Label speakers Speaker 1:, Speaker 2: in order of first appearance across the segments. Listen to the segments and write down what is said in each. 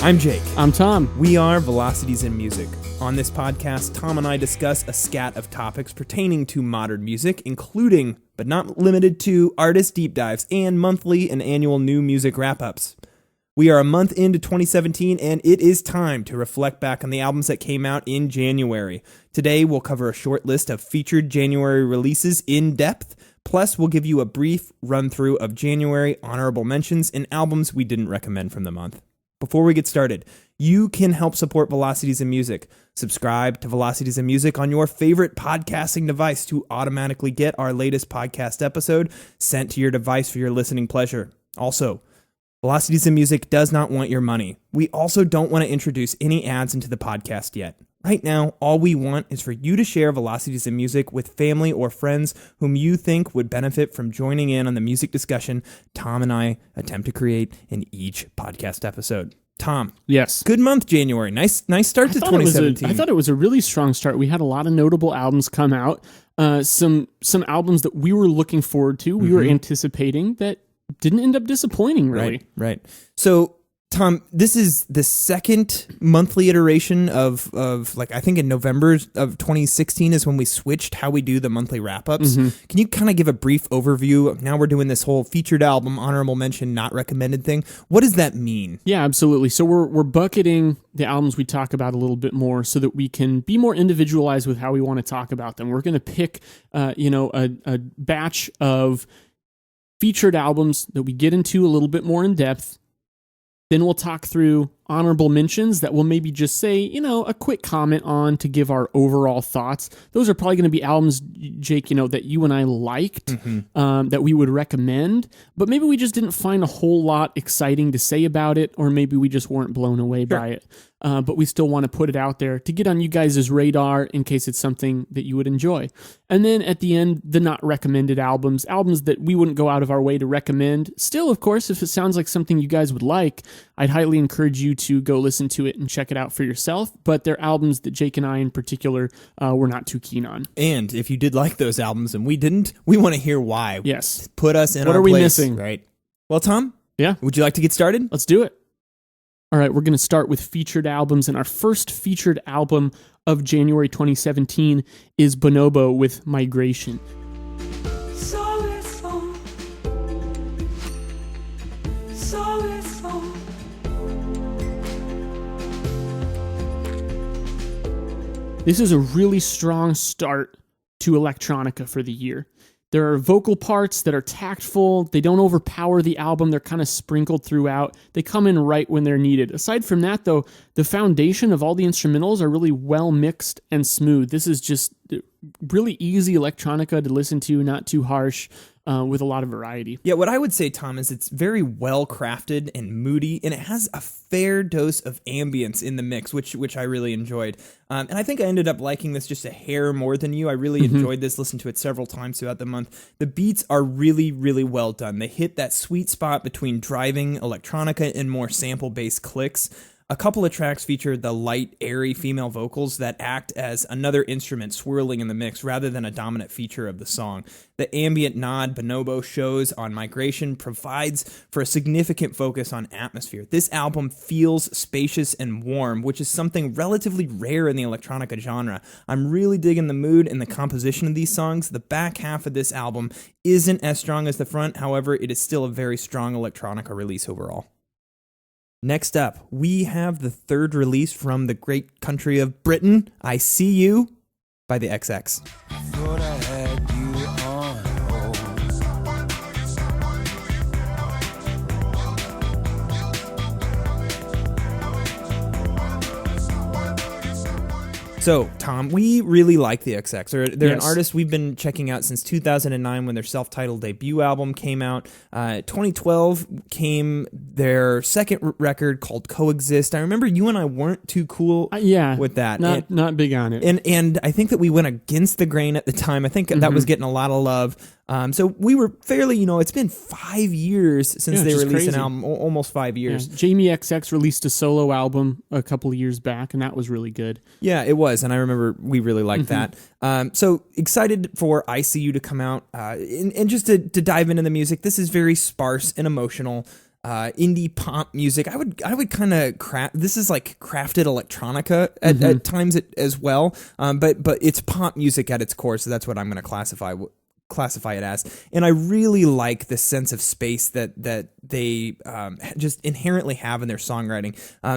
Speaker 1: I'm Jake.
Speaker 2: I'm Tom.
Speaker 1: We are Velocities in Music. On this podcast, Tom and I discuss a scat of topics pertaining to modern music, including, but not limited to, artist deep dives and monthly and annual new music wrap-ups. We are a month into 2017, and it is time to reflect back on the albums that came out in January. Today, we'll cover a short list of featured January releases in depth, plus we'll give you a brief run-through of January honorable mentions and albums we didn't recommend from the month. Before we get started, you can help support Velocities in Music. Subscribe to Velocities in Music on your favorite podcasting device to automatically get our latest podcast episode sent to your device for your listening pleasure. Also, Velocities in Music does not want your money. We also don't want to introduce any ads into the podcast yet. Right now, all we want is for you to share Velocities in Music with family or friends whom you think would benefit from joining in on the music discussion Tom and I attempt to create in each podcast episode. Tom.
Speaker 2: Yes.
Speaker 1: Good month, January. Nice start to 2017.
Speaker 2: I thought it was a really strong start. We had a lot of notable albums come out. Some albums that we were looking forward to, we were anticipating, that didn't end up disappointing, really.
Speaker 1: Right. So, Tom, this is the second monthly iteration of I think in November of 2016 is when we switched how we do the monthly wrap-ups. Can you kind of give a brief overview? Now we're doing this whole featured album, honorable mention, not recommended thing. What does that mean?
Speaker 2: Yeah, absolutely. So we're bucketing the albums we talk about a little bit more so that we can be more individualized with how we want to talk about them. We're going to pick, a batch of featured albums that we get into a little bit more in depth. Then we'll talk through honorable mentions that we'll maybe just say, a quick comment on to give our overall thoughts. Those are probably going to be albums, Jake, that you and I liked, that we would recommend, but maybe we just didn't find a whole lot exciting to say about it, or maybe we just weren't blown away by it. But we still want to put it out there to get on you guys' radar in case it's something that you would enjoy. And then at the end, the not recommended albums that we wouldn't go out of our way to recommend. Still, of course, if it sounds like something you guys would like, I'd highly encourage you to go listen to it and check it out for yourself. But they're albums that Jake and I in particular were not too keen on.
Speaker 1: And if you did like those albums and we didn't, we want to hear why.
Speaker 2: Yes.
Speaker 1: Put us in
Speaker 2: what
Speaker 1: our
Speaker 2: are we
Speaker 1: place,
Speaker 2: missing?
Speaker 1: Right. Well, Tom?
Speaker 2: Yeah.
Speaker 1: Would you like to get started?
Speaker 2: Let's do it. All right, we're going to start with featured albums, and our first featured album of January 2017 is Bonobo with Migration. This is a really strong start to electronica for the year. There are vocal parts that are tactful. They don't overpower the album. They're kind of sprinkled throughout. They come in right when they're needed. Aside from that, though, the foundation of all the instrumentals are really well mixed and smooth. This is just really easy electronica to listen to, not too harsh, with a lot of variety.
Speaker 1: Yeah, what I would say, Tom, is it's very well crafted and moody, and it has a fair dose of ambience in the mix, which I really enjoyed. And I think I ended up liking this just a hair more than you. I really enjoyed this, listened to it several times throughout the month. The beats are really, really well done. They hit that sweet spot between driving electronica and more sample-based clicks. A couple of tracks feature the light, airy female vocals that act as another instrument swirling in the mix rather than a dominant feature of the song. The ambient nod Bonobo shows on Migration provides for a significant focus on atmosphere. This album feels spacious and warm, which is something relatively rare in the electronica genre. I'm really digging the mood and the composition of these songs. The back half of this album isn't as strong as the front, however, it is still a very strong electronica release overall. Next up, we have the third release from the great country of Britain, I See You by the XX.
Speaker 3: I thought I had you on hold.
Speaker 1: So, Tom, we really like the XX. They're an
Speaker 2: Yes.
Speaker 1: artist we've been checking out since 2009 when their self-titled debut album came out. 2012 came their second record called Coexist. I remember you and I weren't too cool with that.
Speaker 2: Not big on it.
Speaker 1: And I think that we went against the grain at the time. I think that was getting a lot of love. So we were fairly, it's been 5 years since they released an album, almost 5 years.
Speaker 2: Yeah. Jamie XX released a solo album a couple of years back, and that was really good.
Speaker 1: Yeah, it was, and I remember we really liked that. So excited for I See You to come out, and just to dive into the music. This is very sparse and emotional. indie pop music. I would kind of craft. This is like crafted electronica at times as well. But it's pop music at its core, so that's what I'm going to classify it as. And I really like the sense of space that they just inherently have in their songwriting.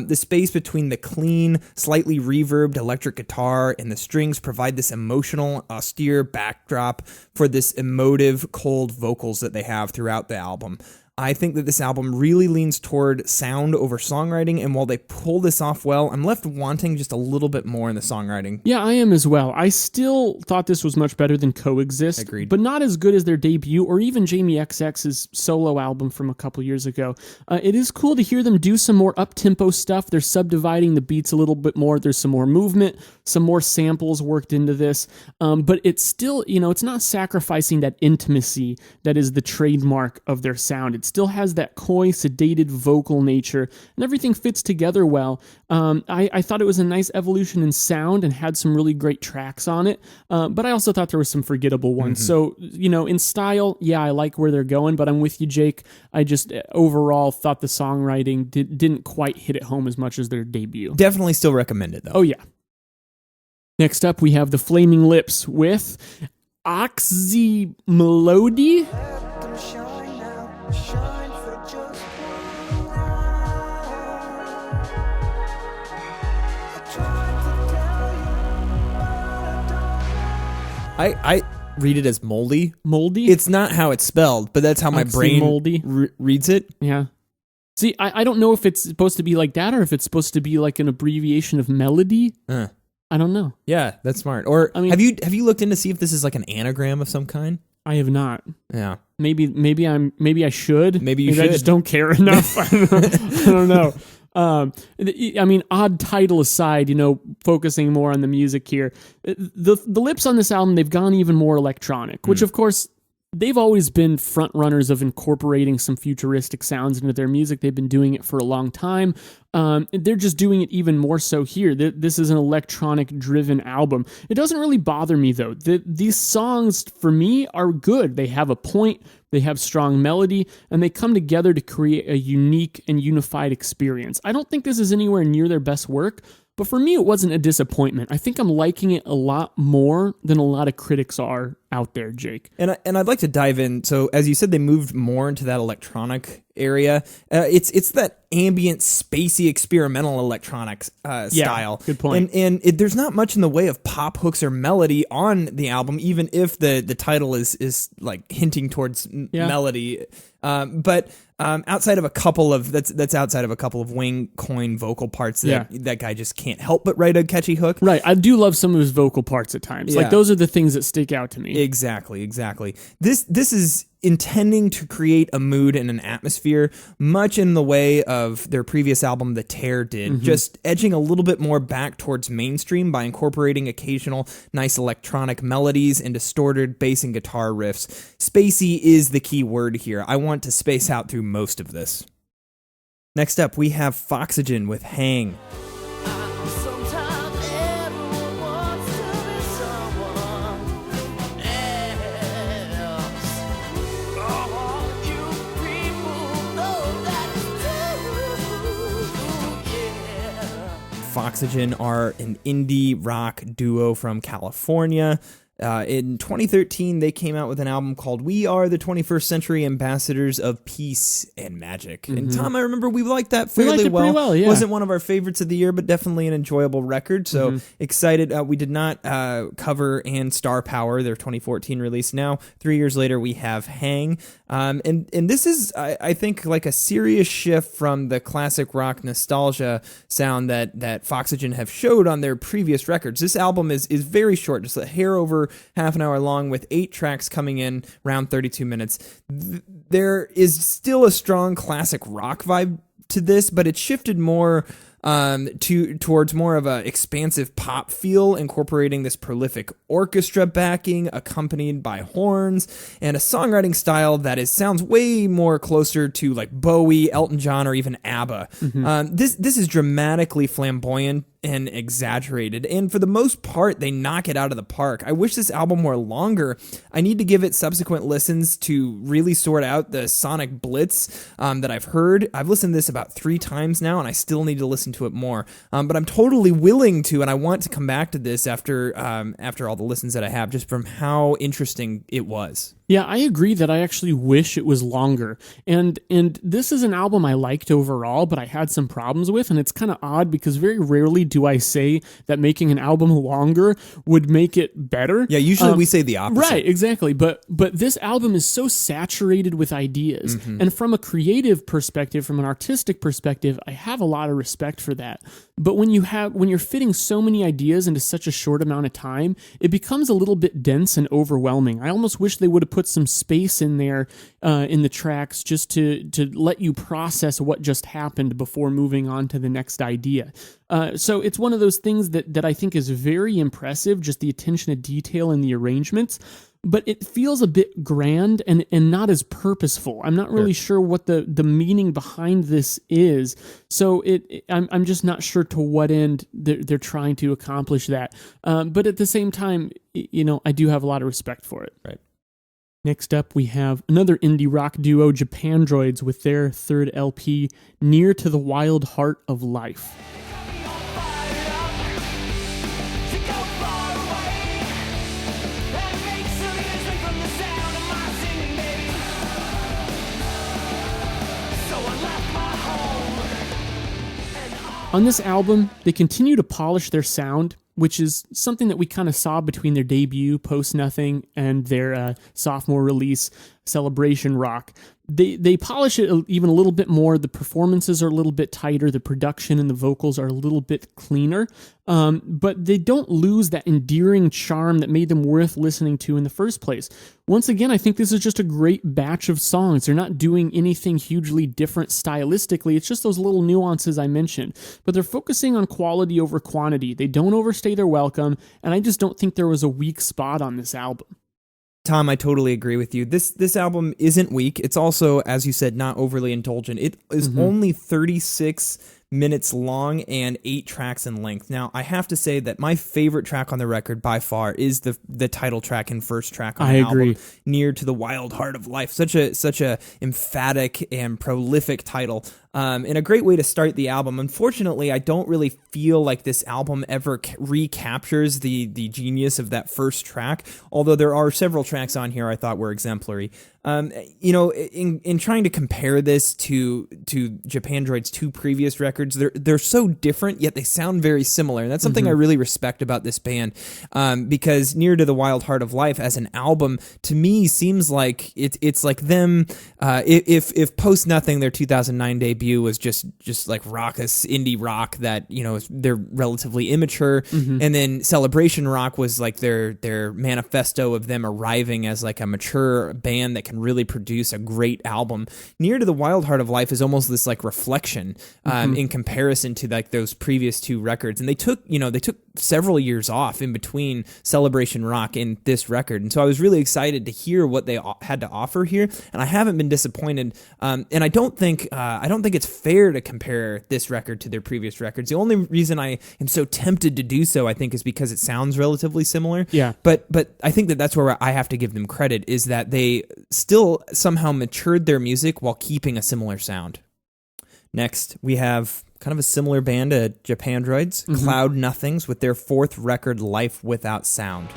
Speaker 1: The space between the clean, slightly reverbed electric guitar and the strings provide this emotional, austere backdrop for this emotive, cold vocals that they have throughout the album. I think that this album really leans toward sound over songwriting, and while they pull this off well, I'm left wanting just a little bit more in the songwriting.
Speaker 2: Yeah, I am as well. I still thought this was much better than Coexist.
Speaker 1: Agreed.
Speaker 2: But not as good as their debut or even Jamie XX's solo album from a couple years ago. It is cool to hear them do some more up-tempo stuff. They're subdividing the beats a little bit more. There's some more movement, some more samples worked into this. But it's still, it's not sacrificing that intimacy that is the trademark of their sound. It still has that coy, sedated vocal nature, and everything fits together well. I thought it was a nice evolution in sound and had some really great tracks on it, but I also thought there were some forgettable ones. So, in style, yeah, I like where they're going, but I'm with you, Jake. I just overall thought the songwriting didn't quite hit it home as much as their debut.
Speaker 1: Definitely still recommend it, though.
Speaker 2: Oh, yeah. Next up, we have the Flaming Lips with Mlody.
Speaker 1: I read it as moldy.
Speaker 2: Moldy?
Speaker 1: It's not how it's spelled, but that's how my brain
Speaker 2: moldy.
Speaker 1: Reads it.
Speaker 2: Yeah. See, I don't know if it's supposed to be like that or if it's supposed to be like an abbreviation of melody. I don't know.
Speaker 1: Yeah, that's smart. Or I mean, have you looked in to see if this is like an anagram of some kind? I
Speaker 2: have not.
Speaker 1: Yeah.
Speaker 2: Maybe I should.
Speaker 1: Maybe you should.
Speaker 2: I just don't care enough. I don't know. Odd title aside, focusing more on the music here. The Lips on this album, they've gone even more electronic, which of course, they've always been front runners of incorporating some futuristic sounds into their music. They've been doing it for a long time. They're just doing it even more so here. This is an electronic-driven album. It doesn't really bother me, though. These songs, for me, are good. They have a point, they have strong melody, and they come together to create a unique and unified experience. I don't think this is anywhere near their best work, but for me, it wasn't a disappointment. I think I'm liking it a lot more than a lot of critics are out there, Jake.
Speaker 1: And I'd like to dive in. So, as you said, they moved more into that electronic area. It's that ambient, spacey, experimental electronics style.
Speaker 2: Good point.
Speaker 1: And there's not much in the way of pop hooks or melody on the album, even if the title is like hinting towards melody. But outside of a couple of that's outside of a couple of Wayne Coyne vocal parts that guy just can't help but write a catchy hook.
Speaker 2: Right. I do love some of his vocal parts at times.
Speaker 1: Yeah.
Speaker 2: Like those are the things that stick out to me.
Speaker 1: Exactly. This is intending to create a mood and an atmosphere, much in the way of their previous album, The Tear did, just edging a little bit more back towards mainstream by incorporating occasional nice electronic melodies and distorted bass and guitar riffs. Spacey is the key word here. I want to space out through most of this. Next up, we have Foxygen with Hang. Foxygen are an indie rock duo from California. In 2013, they came out with an album called We Are the 21st Century Ambassadors of Peace and Magic. And Tom, I remember we liked that fairly well.
Speaker 2: Pretty well, yeah.
Speaker 1: Wasn't one of our favorites of the year, but definitely an enjoyable record. So excited. We did not cover And Star Power, their 2014 release. Now, 3 years later, we have Hang. And this is, I think, like a serious shift from the classic rock nostalgia sound that Foxygen have showed on their previous records. This album is very short, just a hair over half an hour long, with 8 tracks coming in around 32 minutes. There is still a strong classic rock vibe to this, but it shifted more towards more of a expansive pop feel, incorporating this prolific orchestra backing accompanied by horns and a songwriting style that sounds way more closer to like Bowie, Elton John, or even ABBA. This is dramatically flamboyant and exaggerated, and for the most part, they knock it out of the park. I wish this album were longer. I need to give it subsequent listens to really sort out the sonic blitz that I've heard. I've listened to this about 3 times now, and I still need to listen to it more. But I'm totally willing to, and I want to come back to this after all the listens that I have, just from how interesting it was.
Speaker 2: Yeah, I agree that I actually wish it was longer. And this is an album I liked overall, but I had some problems with, and it's kind of odd because very rarely do I say that making an album longer would make it better.
Speaker 1: Yeah, usually we say the opposite.
Speaker 2: Right, exactly. But this album is so saturated with ideas. And from a creative perspective, from an artistic perspective, I have a lot of respect for that. But when you're fitting so many ideas into such a short amount of time, it becomes a little bit dense and overwhelming. I almost wish they would have put some space in there in the tracks just to let you process what just happened before moving on to the next idea. So it's one of those things that I think is very impressive, just the attention to detail in the arrangements, but it feels a bit grand and not as purposeful. I'm not really sure what the meaning behind this is. So I'm just not sure to what end they're trying to accomplish that. But at the same time, I do have a lot of respect for it.
Speaker 1: Right.
Speaker 2: Next up, we have another indie rock duo, Japandroids, with their third LP, Near to the Wild Heart of Life. On this album, they continue to polish their sound, which is something that we kind of saw between their debut, Post Nothing, and their sophomore release, Celebration Rock. They polish it even a little bit more. The performances are a little bit tighter. The production and the vocals are a little bit cleaner. But they don't lose that endearing charm that made them worth listening to in the first place. Once again, I think this is just a great batch of songs. They're not doing anything hugely different stylistically. It's just those little nuances I mentioned. But they're focusing on quality over quantity. They don't overstay their welcome, and I just don't think there was a weak spot on this album.
Speaker 1: Tom, I totally agree with you. This album isn't weak. It's also, as you said, not overly indulgent. It is only 36 minutes long and 8 tracks in length. Now, I have to say that my favorite track on the record by far is the title track and first track on the album, Near to the Wild Heart of Life. Such a emphatic and prolific title. And a great way to start the album. Unfortunately, I don't really feel like this album ever recaptures the genius of that first track, although there are several tracks on here I thought were exemplary. In trying to compare this to Japandroids' 2 previous records, they're so different, yet they sound very similar. And that's something I really respect about this band, because Near to the Wild Heart of Life as an album, to me, seems like it's like them, if Post Nothing, their 2009 debut, was just like raucous indie rock that, they're relatively immature, and then Celebration Rock was like their manifesto of them arriving as like a mature band that can really produce a great album. Near to the Wild Heart of Life is almost this like reflection in comparison to like those previous 2 records, and they took several years off in between Celebration Rock and this record, and so I was really excited to hear what they had to offer here, and I haven't been disappointed. And I don't think it's fair to compare this record to their previous records. The only reason I am so tempted to do so, I think, is because it sounds relatively similar. Yeah. But I think that's where I have to give them credit, is that they still somehow matured their music while keeping a similar sound. Next, we have kind of a similar band to Japandroids, Cloud Nothings, with their 4th record, Life Without Sound.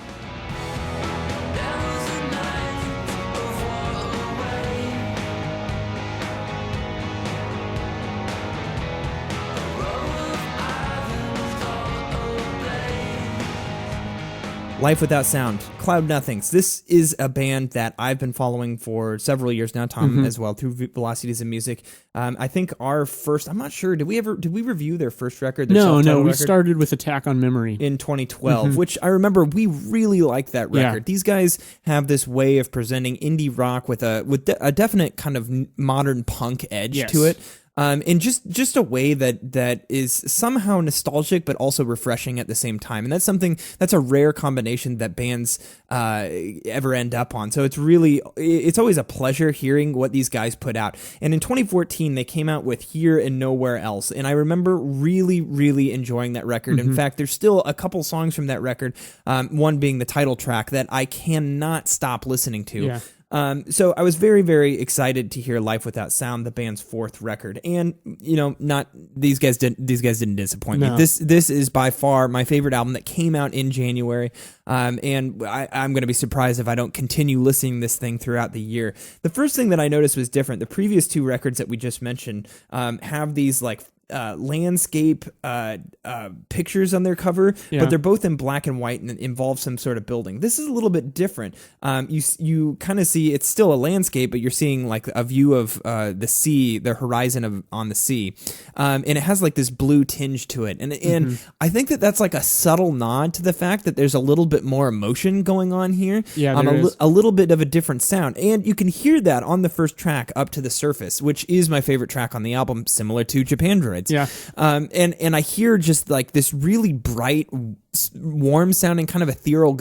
Speaker 1: Life Without Sound, Cloud Nothings. This is a band that I've been following for several years now, Tom as well, through Velocities of Music. I think our first, I'm not sure, did we review their first record?
Speaker 2: No, we started with Attack on Memory.
Speaker 1: In 2012, which I remember we really liked that record. Yeah. These guys have this way of presenting indie rock with a definite kind of modern punk edge to it. in just a way that is somehow nostalgic but also refreshing at the same time. And that's a rare combination that bands ever end up on. So it's always a pleasure hearing what these guys put out. And in 2014, they came out with Here and Nowhere Else. And I remember really, really enjoying that record. In fact, there's still a couple songs from that record, one being the title track, that I cannot stop listening to.
Speaker 2: Yeah.
Speaker 1: So I was very, very excited to hear Life Without Sound, the band's fourth record. And, not these guys didn't disappoint me. This is by far my favorite album that came out in January. And I'm going to be surprised if I don't continue listening to this thing throughout the year. The first thing that I noticed was different. The previous two records that we just mentioned have these like landscape pictures on their cover, but they're both in black and white and involve some sort of building. This is a little bit different. You kind of see it's still a landscape, but you're seeing like a view of the sea, the horizon on the sea, and it has like this blue tinge to it. And I think that's like a subtle nod to the fact that there's a little bit more emotion going on here.
Speaker 2: Yeah, there is.
Speaker 1: A little bit of a different sound, and you can hear that on the first track, Up to the Surface, which is my favorite track on the album, similar to Japandroids.
Speaker 2: Yeah.
Speaker 1: And I hear just like this really bright, warm sounding kind of ethereal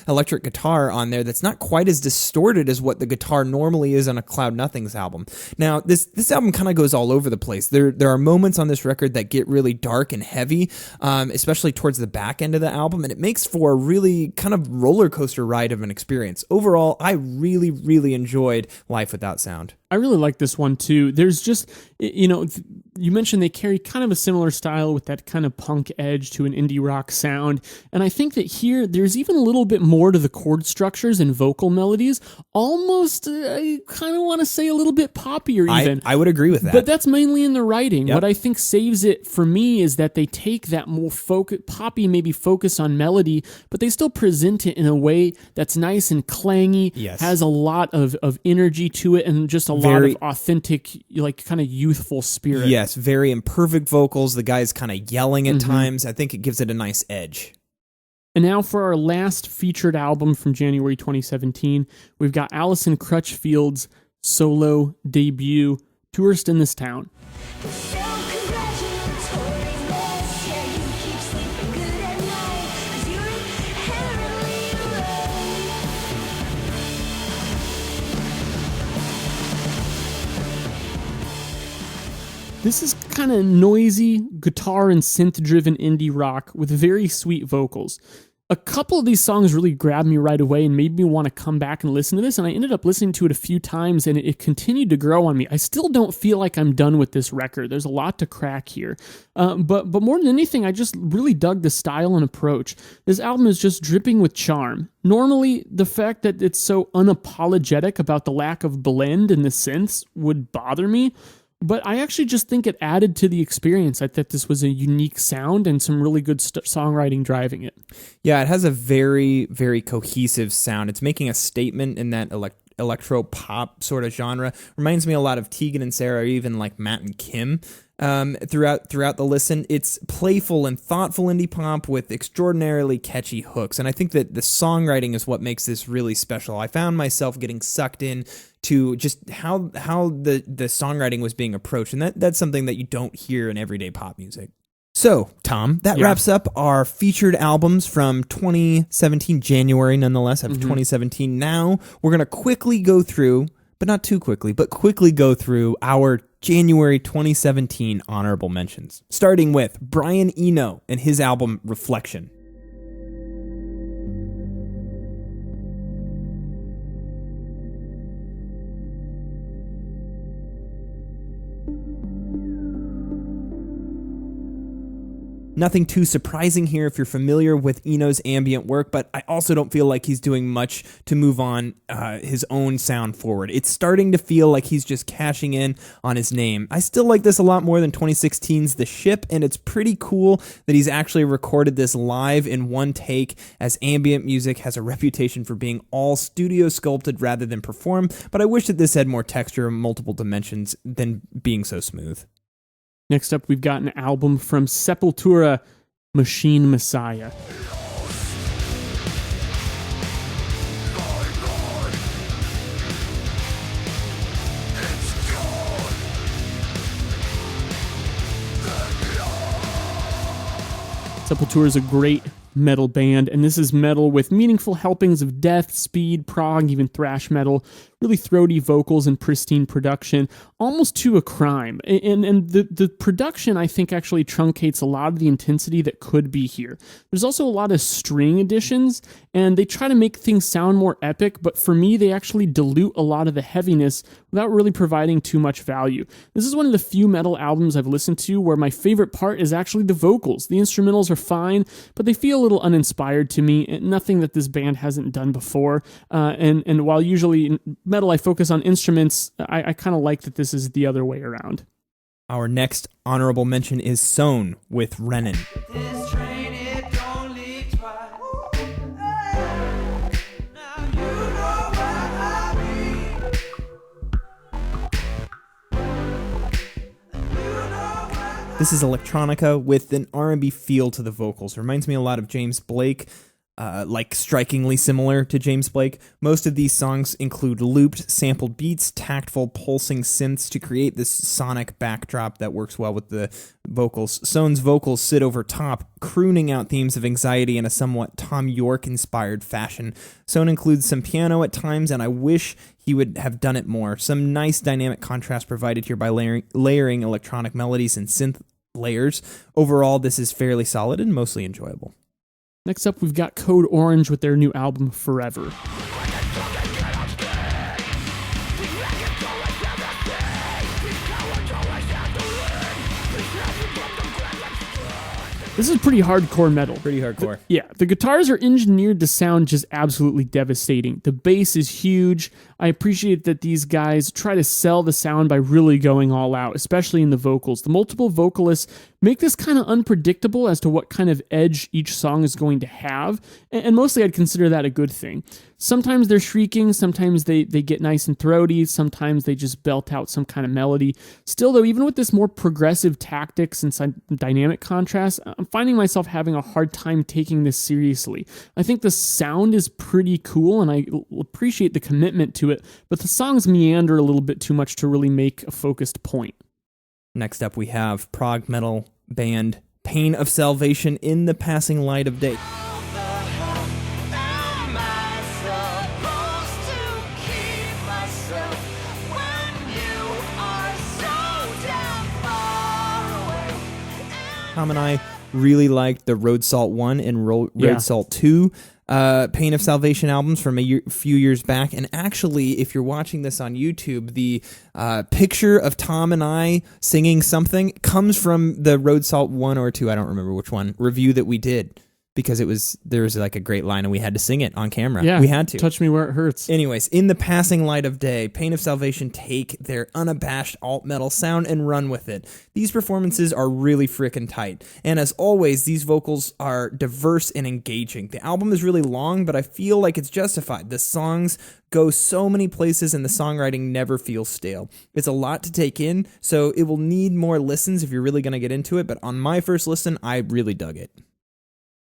Speaker 1: electric guitar on there that's not quite as distorted as what the guitar normally is on a Cloud Nothings album. Now, this album kind of goes all over the place. There are moments on this record that get really dark and heavy, especially towards the back end of the album, and it makes for a really kind of roller coaster ride of an experience. Overall, I really, really enjoyed Life Without Sound.
Speaker 2: I really like this one too. There's just, you mentioned they carry kind of a similar style with that kind of punk edge to an indie rock sound. And I think that here there's even a little bit more to the chord structures and vocal melodies. Almost, I kind of want to say a little bit poppier even.
Speaker 1: I would agree with that.
Speaker 2: But that's mainly in the writing.
Speaker 1: Yep.
Speaker 2: What I think saves it for me is that they take that more poppy, maybe focus on melody, but they still present it in a way that's nice and clangy, has a lot of energy to it, and just a lot of authentic, like kind of youthful spirit.
Speaker 1: Yes, very imperfect vocals. The guy's kind of yelling at times. I think it gives it a nice edge.
Speaker 2: And now for our last featured album from January 2017, we've got Allison Crutchfield's solo debut, Tourist in This Town. This is kind of noisy, guitar and synth-driven indie rock with very sweet vocals. A couple of these songs really grabbed me right away and made me want to come back and listen to this, and I ended up listening to it a few times, and it continued to grow on me. I still don't feel like I'm done with this record. There's a lot to crack here. But more than anything, I just really dug the style and approach. This album is just dripping with charm. Normally, the fact that it's so unapologetic about the lack of blend in the synths would bother me, but I actually just think it added to the experience. I thought this was a unique sound and some really good songwriting driving it.
Speaker 1: Yeah, it has a very, very cohesive sound. It's making a statement in that electro pop sort of genre. Reminds me a lot of Tegan and Sara, or even like Matt and Kim. Throughout the listen, it's playful and thoughtful indie pop with extraordinarily catchy hooks, and I think that the songwriting is what makes this really special. I found myself getting sucked in to just how the songwriting was being approached, and that's something that you don't hear in everyday pop music. So, Tom, that wraps up our featured albums from 2017, January nonetheless, of 2017. Now, we're going to quickly go through, but not too quickly, but quickly go through our January 2017 honorable mentions, starting with Brian Eno and his album Reflection. Nothing too surprising here if you're familiar with Eno's ambient work, but I also don't feel like he's doing much to move on his own sound forward. It's starting to feel like he's just cashing in on his name. I still like this a lot more than 2016's The Ship, and it's pretty cool that he's actually recorded this live in one take, as ambient music has a reputation for being all studio sculpted rather than performed, but I wish that this had more texture and multiple dimensions than being so smooth.
Speaker 2: Next up, we've got an album from Sepultura, Machine Messiah. Sepultura is a great metal band, and this is metal with meaningful helpings of death, speed, prog, even thrash metal, really throaty vocals and pristine production, almost to a crime. And the production, I think, actually truncates a lot of the intensity that could be here. There's also a lot of string additions, and they try to make things sound more epic, but for me, they actually dilute a lot of the heaviness without really providing too much value. This is one of the few metal albums I've listened to where my favorite part is actually the vocals. The instrumentals are fine, but they feel a little uninspired to me, nothing that this band hasn't done before. And while usually in metal I focus on instruments, I kind of like that this is the other way around.
Speaker 1: Our next honorable mention is Sewn with Rennen.
Speaker 3: This train, it don't leave twice. Now you know where I be.
Speaker 1: This is electronica with an R&B feel to the vocals. Reminds me a lot of James Blake, like strikingly similar to James Blake. Most of these songs include looped, sampled beats, tactful, pulsing synths to create this sonic backdrop that works well with the vocals. Sewn's vocals sit over top, crooning out themes of anxiety in a somewhat Thom Yorke-inspired fashion. Sewn includes some piano at times, and I wish he would have done it more. Some nice dynamic contrast provided here by layering electronic melodies and synth layers. Overall, this is fairly solid and mostly enjoyable.
Speaker 2: Next up, we've got Code Orange with their new album, Forever. This is pretty hardcore metal.
Speaker 1: Pretty hardcore.
Speaker 2: The guitars are engineered to sound just absolutely devastating. The bass is huge. I appreciate that these guys try to sell the sound by really going all out, especially in the vocals. The multiple vocalists make this kind of unpredictable as to what kind of edge each song is going to have, and mostly I'd consider that a good thing. Sometimes they're shrieking, sometimes they get nice and throaty, sometimes they just belt out some kind of melody. Still, though, even with this more progressive tactics and dynamic contrast, I'm finding myself having a hard time taking this seriously. I think the sound is pretty cool, and I appreciate the commitment to it, but the songs meander a little bit too much to really make a focused point.
Speaker 1: Next up, we have prog metal band Pain of Salvation in the Passing Light of Day. Tom and I really liked the Road Salt 1 and Road Salt 2 Pain of Salvation albums from a few years back. And actually, if you're watching this on YouTube, the picture of Tom and I singing something comes from the Road Salt 1 or 2, I don't remember which one, review that we did. Because there was like a great line and we had to sing it on camera.
Speaker 2: Yeah,
Speaker 1: we had to.
Speaker 2: Touch me where it hurts.
Speaker 1: Anyways, in the passing light of day, Pain of Salvation take their unabashed alt metal sound and run with it. These performances are really frickin' tight. And as always, these vocals are diverse and engaging. The album is really long, but I feel like it's justified. The songs go so many places and the songwriting never feels stale. It's a lot to take in, so it will need more listens if you're really going to get into it. But on my first listen, I really dug it.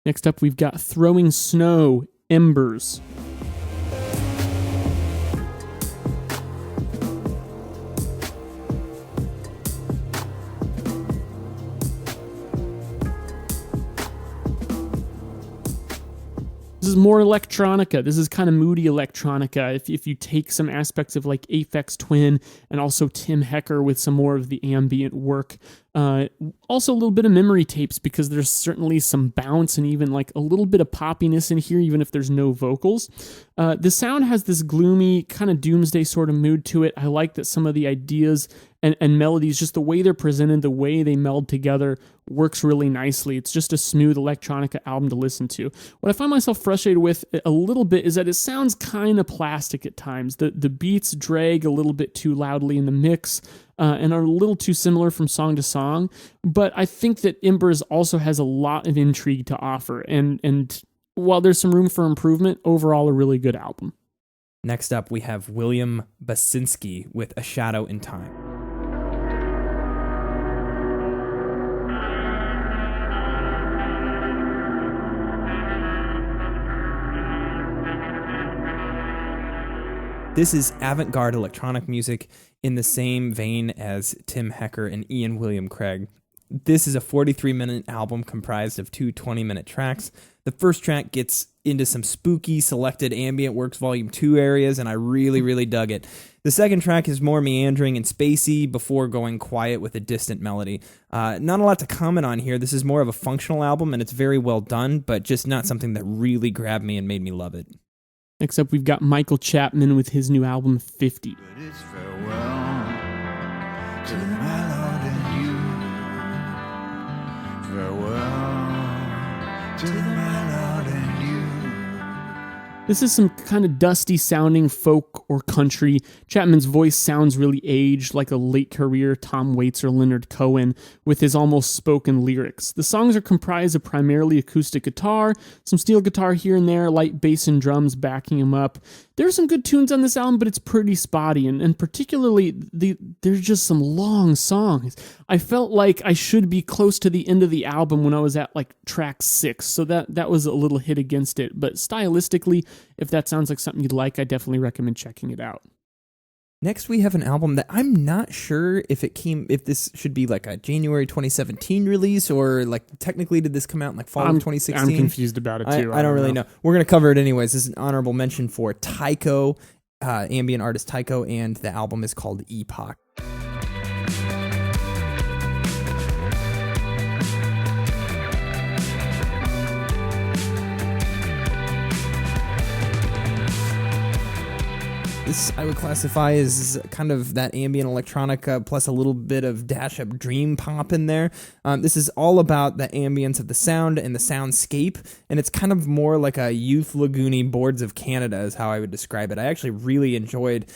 Speaker 2: Next up, we've got Throwing Snow, Embers. This is more electronica. This is kind of moody electronica. If you take some aspects of like Aphex Twin and also Tim Hecker with some more of the ambient work. Also a little bit of memory tapes because there's certainly some bounce and even like a little bit of poppiness in here, even if there's no vocals. The sound has this gloomy kind of doomsday sort of mood to it. I like that some of the ideas and melodies, just the way they're presented, the way they meld together works really nicely. It's just a smooth electronica album to listen to. What I find myself frustrated with a little bit is that it sounds kind of plastic at times. The beats drag a little bit too loudly in the mix and are a little too similar from song to song. But I think that Embers also has a lot of intrigue to offer. And while there's some room for improvement, overall a really good album.
Speaker 1: Next up, we have William Basinski with A Shadow in Time. This is avant-garde electronic music in the same vein as Tim Hecker and Ian William Craig. This is a 43-minute album comprised of two 20-minute tracks. The first track gets into some spooky selected ambient works volume 2 areas, and I really, really dug it. The second track is more meandering and spacey before going quiet with a distant melody. Not a lot to comment on here. This is more of a functional album, and it's very well done, but just not something that really grabbed me and made me love it.
Speaker 2: Next up, we've got Michael Chapman with his new album, 50.
Speaker 3: But it's farewell to my Lord and you. Farewell to my Lord and you.
Speaker 2: This is some kind of dusty sounding folk or country. Chapman's voice sounds really aged, like a late career Tom Waits or Leonard Cohen, with his almost spoken lyrics. The songs are comprised of primarily acoustic guitar, some steel guitar here and there, light bass and drums backing him up. There are some good tunes on this album, but it's pretty spotty, and particularly there's just some long songs. I felt like I should be close to the end of the album when I was at like track 6, so that was a little hit against it. But stylistically, if that sounds like something you'd like, I definitely recommend checking it out.
Speaker 1: Next, we have an album that I'm not sure if this should be like a January 2017 release, or like technically did this come out in like fall of 2016?
Speaker 2: I'm confused about it too.
Speaker 1: I don't really know. We're going to cover it anyways. This is an honorable mention for Tycho, ambient artist Tycho, and the album is called Epoch. This I would classify as kind of that ambient electronica plus a little bit of dash up dream pop in there. This is all about the ambience of the sound and the soundscape, and it's kind of more like a Youth Lagoony Boards of Canada is how I would describe it. I actually really enjoyed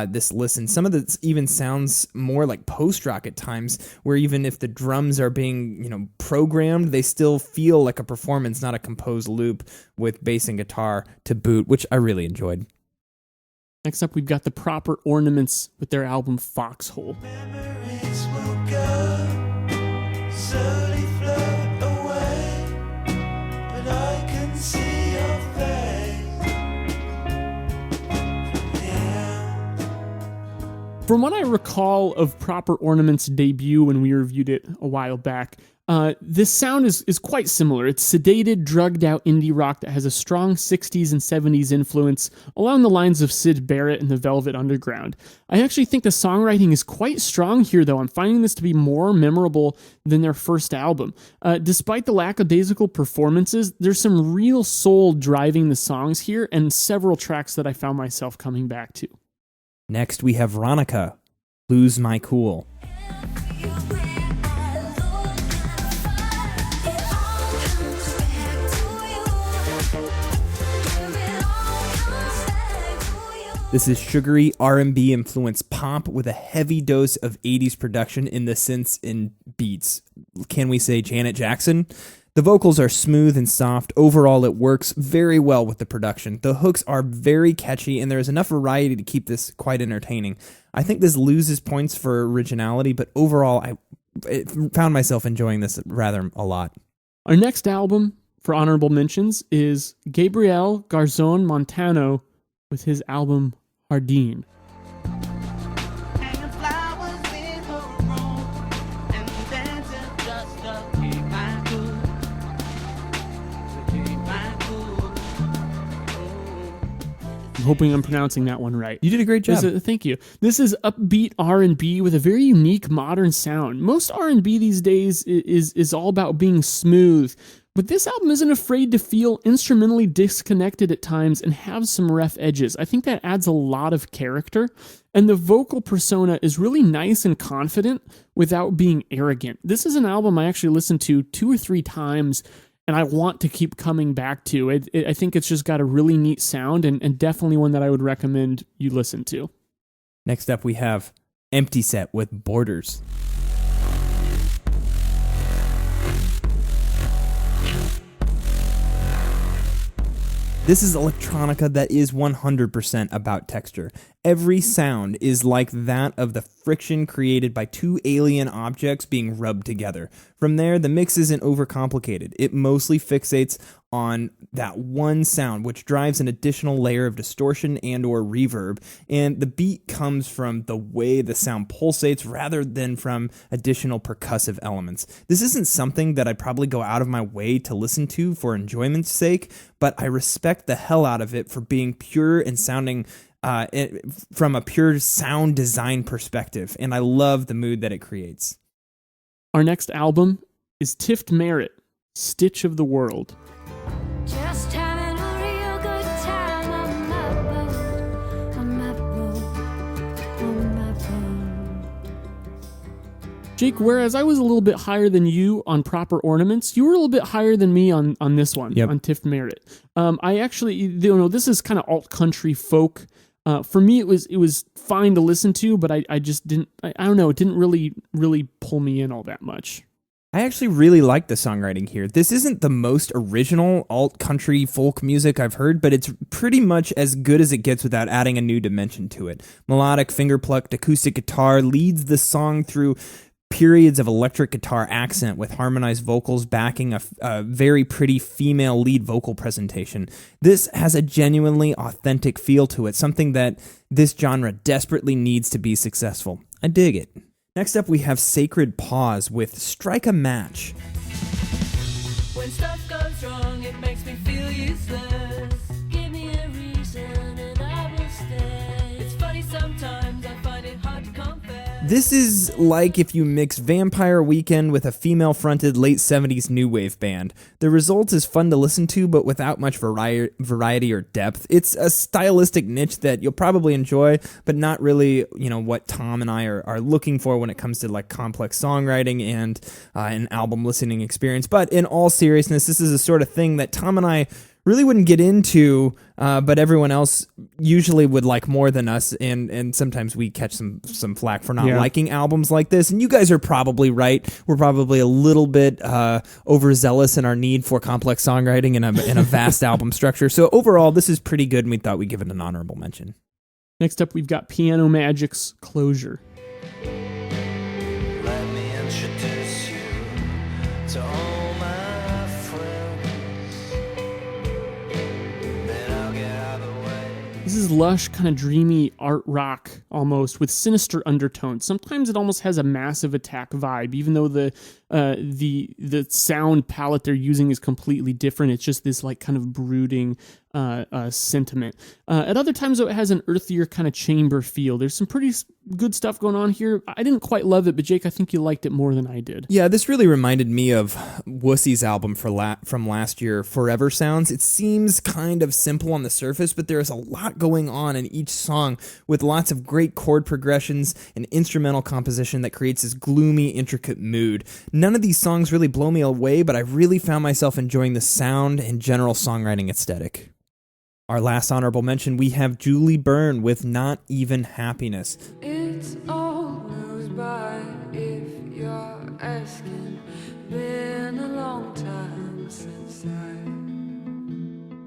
Speaker 1: this listen. Some of it even sounds more like post-rock at times, where even if the drums are being, programmed, they still feel like a performance, not a composed loop with bass and guitar to boot, which I really enjoyed.
Speaker 2: Next up, we've got the Proper Ornaments with their album Foxhole.
Speaker 3: Memories will go, slowly float away, but I can see your face. Yeah.
Speaker 2: From what I recall of Proper Ornaments' debut when we reviewed it a while back, this sound is quite similar. It's sedated, drugged-out indie rock that has a strong 60s and 70s influence along the lines of Syd Barrett and the Velvet Underground. I actually think the songwriting is quite strong here, though. I'm finding this to be more memorable than their first album. Despite the lackadaisical performances, there's some real soul driving the songs here, and several tracks that I found myself coming back to.
Speaker 1: Next, we have Ronika, Lose My Cool. This is sugary R&B influenced pop with a heavy dose of 80s production in the synths and beats. Can we say Janet Jackson? The vocals are smooth and soft. Overall, it works very well with the production. The hooks are very catchy, and there is enough variety to keep this quite entertaining. I think this loses points for originality, but overall, I found myself enjoying this rather a lot.
Speaker 2: Our next album for honorable mentions is Gabriel Garzon-Montano with his album Jardin. I'm hoping I'm pronouncing that one right.
Speaker 1: You did a great job.
Speaker 2: Thank you. This is upbeat R&B with a very unique modern sound. Most R&B these days is all about being smooth, but this album isn't afraid to feel instrumentally disconnected at times and have some rough edges. I think that adds a lot of character, and the vocal persona is really nice and confident without being arrogant. This is an album I actually listened to 2 or 3 times, and I want to keep coming back to. I think it's just got a really neat sound, and definitely one that I would recommend you listen to.
Speaker 1: Next up, we have Emptyset with Borders. This is electronica that is 100% about texture. Every sound is like that of the friction created by 2 alien objects being rubbed together. From there, the mix isn't overcomplicated. It mostly fixates on that one sound, which drives an additional layer of distortion and or reverb, and the beat comes from the way the sound pulsates rather than from additional percussive elements. This isn't something that I'd probably go out of my way to listen to for enjoyment's sake, but I respect the hell out of it for being pure and sounding from a pure sound design perspective, and I love the mood that it creates.
Speaker 2: Our next album is Tift Merritt, Stitch of the World.
Speaker 4: Just having a real good time on my boat, on my boat, on my boat.
Speaker 2: Jake, whereas I was a little bit higher than you on Proper Ornaments, you were a little bit higher than me on this one,
Speaker 1: Yep.
Speaker 2: on Tift Merritt. I actually, this is kind of alt-country folk. For me, it was fine to listen to, but I just didn't, I don't know, it didn't really pull me in all that much.
Speaker 1: I actually really like the songwriting here. This isn't the most original alt-country folk music I've heard, but it's pretty much as good as it gets without adding a new dimension to it. Melodic, finger-plucked acoustic guitar leads the song through periods of electric guitar accent with harmonized vocals backing a very pretty female lead vocal presentation. This has a genuinely authentic feel to it, something that this genre desperately needs to be successful. I dig it. Next up, we have Sacred Paws with Strike a Match.
Speaker 5: When stuff goes wrong, it makes me feel useless. Give me a reason and I will stay. It's funny sometimes, I find it hard to confess.
Speaker 1: This is like if you mix Vampire Weekend with a female-fronted late 70s new wave band. The result is fun to listen to, but without much variety or depth. It's a stylistic niche that you'll probably enjoy, but not really, what Tom and I are looking for when it comes to like complex songwriting and an album listening experience. But in all seriousness, this is a sort of thing that Tom and I really wouldn't get into, but everyone else usually would like more than us, and sometimes we catch some flack for not liking albums like this, and you guys are probably right. We're probably a little bit overzealous in our need for complex songwriting in a vast album structure, so overall this is pretty good, and we thought we'd give it an honorable mention.
Speaker 2: Next up, we've got Piano Magic's Closure.
Speaker 3: Let me introduce you to all my friends. Then I'll get out of the way.
Speaker 2: This is lush, kind of dreamy art rock almost with sinister undertones. Sometimes it almost has a Massive Attack vibe, even though the sound palette they're using is completely different. It's just this like kind of brooding sentiment. At other times, though, it has an earthier kind of chamber feel. There's some pretty good stuff going on here. I didn't quite love it, but Jake, I think you liked it more than I did.
Speaker 1: Yeah, this really reminded me of Wussy's album from last year, Forever Sounds. It seems kind of simple on the surface, but there is a lot going on in each song with lots of great chord progressions and instrumental composition that creates this gloomy, intricate mood. None of these songs really blow me away, but I really found myself enjoying the sound and general songwriting aesthetic. Our last honorable mention, we have Julie Byrne with Not Even Happiness.
Speaker 4: It's all goes by if you're asking. Been a long time since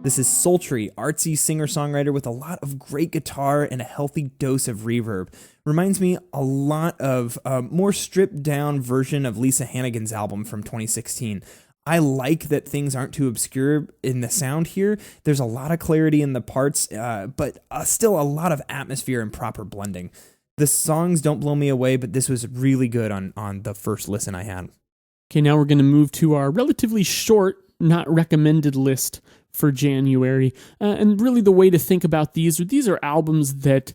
Speaker 1: This is sultry, artsy singer-songwriter with a lot of great guitar and a healthy dose of reverb. Reminds me a lot of a more stripped-down version of Lisa Hannigan's album from 2016. I like that things aren't too obscure in the sound here. There's a lot of clarity in the parts, but still a lot of atmosphere and proper blending. The songs don't blow me away, but this was really good on the first listen I had.
Speaker 2: Okay, now we're going to move to our relatively short, not recommended list for January. And really the way to think about these are albums that,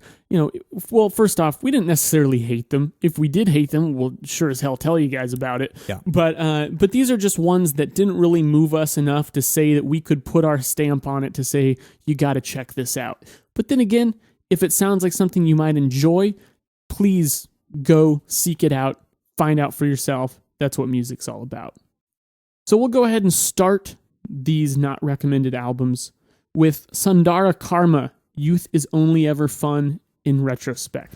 Speaker 2: well, first off, we didn't necessarily hate them. If we did hate them, we'll sure as hell tell you guys about it.
Speaker 1: Yeah.
Speaker 2: But these are just ones that didn't really move us enough to say that we could put our stamp on it to say, you got to check this out. But then again, if it sounds like something you might enjoy, please go seek it out, find out for yourself. That's what music's all about. So we'll go ahead and start these not recommended albums with Sundara Karma, Youth is Only Ever Fun in Retrospect.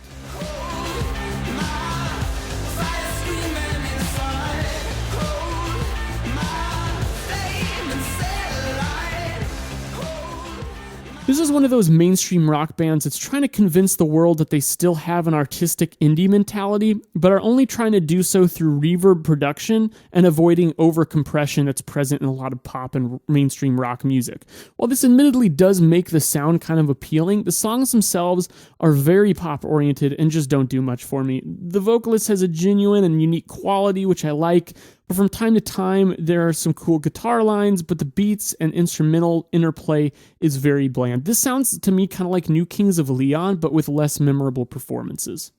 Speaker 2: This is one of those mainstream rock bands that's trying to convince the world that they still have an artistic indie mentality, but are only trying to do so through reverb production and avoiding overcompression that's present in a lot of pop and mainstream rock music. While this admittedly does make the sound kind of appealing, the songs themselves are very pop-oriented and just don't do much for me. The vocalist has a genuine and unique quality, which I like, but from time to time, there are some cool guitar lines, but the beats and instrumental interplay is very bland. This sounds to me kind of like New Kings of Leon, but with less memorable performances.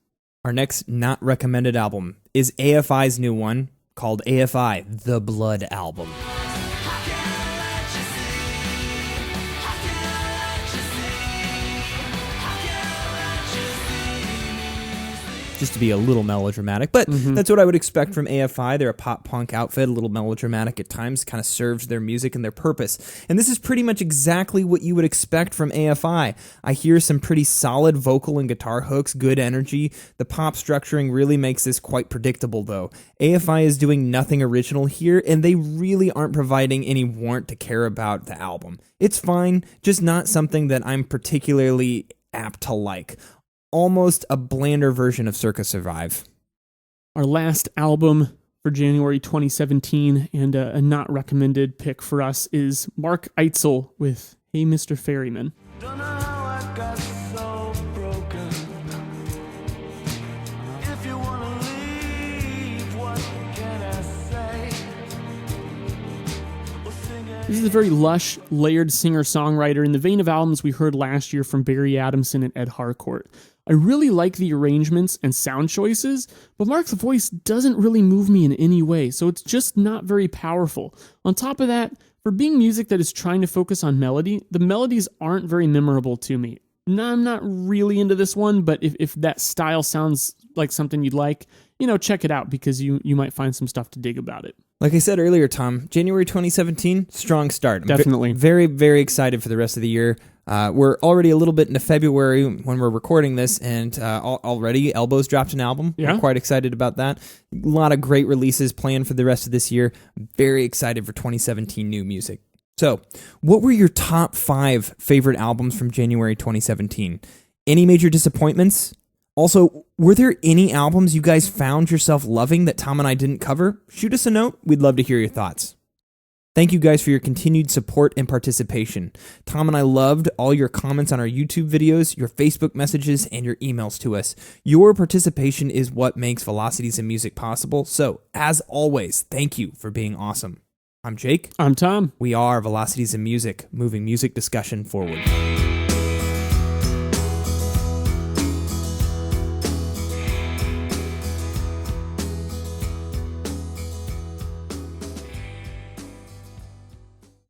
Speaker 1: Our next not recommended album is AFI's new one called AFI, The Blood Album. Just to be a little melodramatic, but that's what I would expect from AFI. They're a pop-punk outfit, a little melodramatic at times, kind of serves their music and their purpose. And this is pretty much exactly what you would expect from AFI. I hear some pretty solid vocal and guitar hooks, good energy. The pop structuring really makes this quite predictable, though. AFI is doing nothing original here, and they really aren't providing any warrant to care about the album. It's fine, just not something that I'm particularly apt to like. Almost a blander version of Circa Survive.
Speaker 2: Our last album for January 2017, and a not recommended pick for us, is Mark Eitzel with Hey Mr. Ferryman.
Speaker 3: Don't know how I got so broken. If you wanna leave, what can I say? Well, sing it.
Speaker 2: This is a very lush, layered singer-songwriter in the vein of albums we heard last year from Barry Adamson and Ed Harcourt. I really like the arrangements and sound choices, but Mark's voice doesn't really move me in any way, so it's just not very powerful. On top of that, for being music that is trying to focus on melody, the melodies aren't very memorable to me. Now, I'm not really into this one, but if that style sounds like something you'd like, check it out, because you might find some stuff to dig about it.
Speaker 1: Like I said earlier, Tom, January 2017, strong start. I'm
Speaker 2: Definitely.
Speaker 1: Very, very excited for the rest of the year. We're already a little bit into February when we're recording this, and already Elbows dropped an album.
Speaker 2: Yeah.
Speaker 1: We're quite excited about that. A lot of great releases planned for the rest of this year. Very excited for 2017 new music. So, what were your top 5 favorite albums from January 2017? Any major disappointments? Also, were there any albums you guys found yourself loving that Tom and I didn't cover? Shoot us a note. We'd love to hear your thoughts. Thank you guys for your continued support and participation. Tom and I loved all your comments on our YouTube videos, your Facebook messages, and your emails to us. Your participation is what makes Velocities in Music possible. So, as always, thank you for being awesome. I'm Jake.
Speaker 2: I'm Tom.
Speaker 1: We are Velocities in Music, moving music discussion forward.